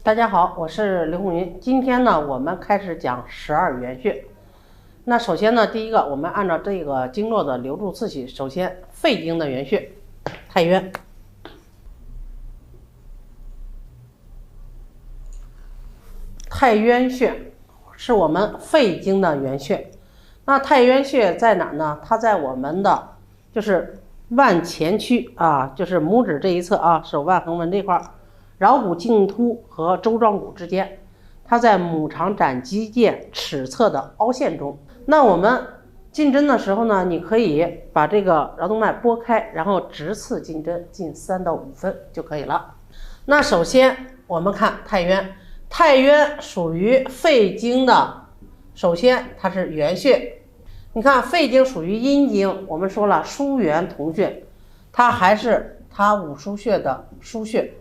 大家好，我是刘红云。今天呢，我们开始讲12元穴。那首先呢，第一个，我们按照这个经络的流注次序，首先肺经的元穴，太渊。太渊穴是我们肺经的元穴。那太渊穴在哪呢？它在我们的就是腕前区啊，就是拇指这一侧啊，手腕横纹这块儿。桡骨茎突和舟状骨之间，它在母肠斩肌腱尺侧的凹陷中。那我们进针的时候呢，你可以把这个桡动脉拨开，然后直刺进针，进3到5分就可以了。那首先我们看太渊，太渊属于肺经的，首先它是元穴。你看肺经属于阴经，我们说了疏元同穴，它还是它5腧穴的腧穴。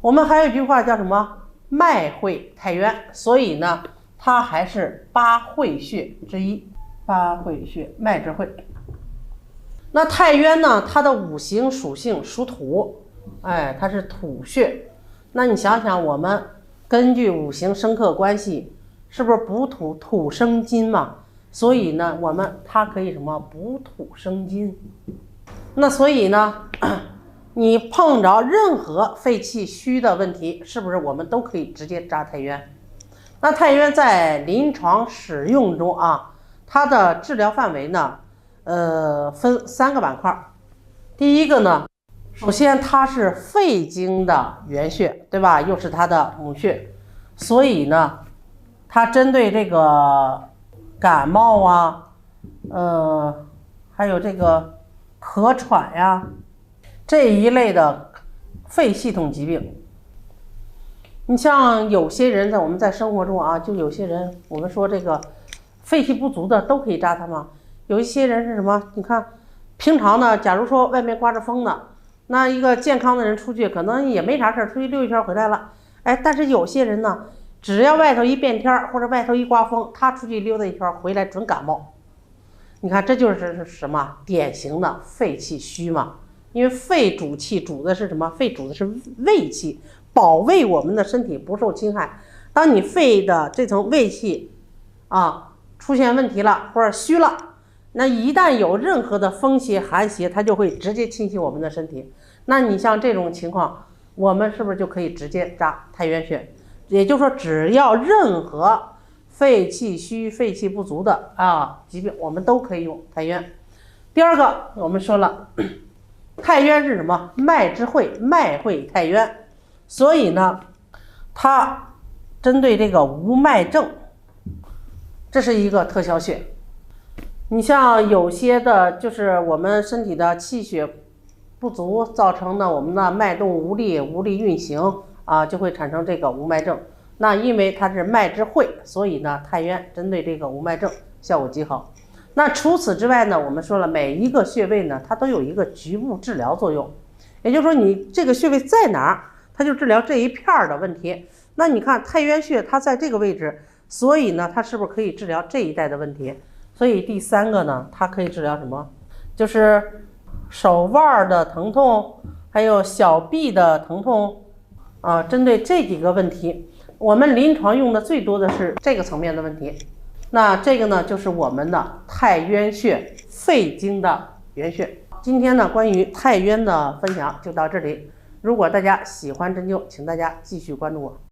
我们还有一句话叫什么？脉会太渊，所以呢，它还是8会穴之一。8会穴，脉之会。那太渊呢，它的五行属性属土，它是土穴。那你想想，我们根据五行生克关系，是不是补土，土生金嘛？所以呢，它可以什么？补土生金。那所以呢？你碰着任何肺气虚的问题，是不是我们都可以直接扎太渊？那太渊在临床使用中啊，它的治疗范围呢，分3个板块。第一个呢，首先它是肺经的元穴，对吧？又是它的母穴，所以呢，它针对这个感冒啊，还有这个咳喘呀。这一类的肺系统疾病，你像有些人我们在生活中啊，就有些人我们说这个肺气不足的都可以扎它吗？有一些人是什么？你看平常呢，假如说外面刮着风呢，那一个健康的人出去可能也没啥事，出去溜一圈回来了，但是有些人呢，只要外头一变天或者外头一刮风，他出去溜达一圈回来准感冒。你看这就是什么？典型的肺气虚嘛。因为肺主气，主的是什么？肺主的是卫气，保卫我们的身体不受侵害。当你肺的这层卫气出现问题了或者虚了，那一旦有任何的风邪寒邪，它就会直接侵袭我们的身体。那你像这种情况，我们是不是就可以直接扎太渊穴？也就是说，只要任何肺气虚、肺气不足的疾病，我们都可以用太渊。第二个，我们说了。太渊是什么？脉之会，脉会太渊。所以呢，它针对这个无脉症，这是一个特效穴。你像有些的，就是我们身体的气血不足造成的我们的脉动无力运行就会产生这个无脉症。那因为它是脉之会，所以呢，太渊针对这个无脉症效果极好。那除此之外呢，我们说了，每一个穴位呢，它都有一个局部治疗作用，也就是说你这个穴位在哪儿，它就治疗这一片的问题。那你看太渊穴它在这个位置，所以呢，它是不是可以治疗这一带的问题？所以第3个呢，它可以治疗什么？就是手腕的疼痛，还有小臂的疼痛针对这几个问题，我们临床用的最多的是这个层面的问题。那这个呢，就是我们的太渊穴，肺经的元穴。今天呢，关于太渊的分享就到这里。如果大家喜欢针灸，请大家继续关注我。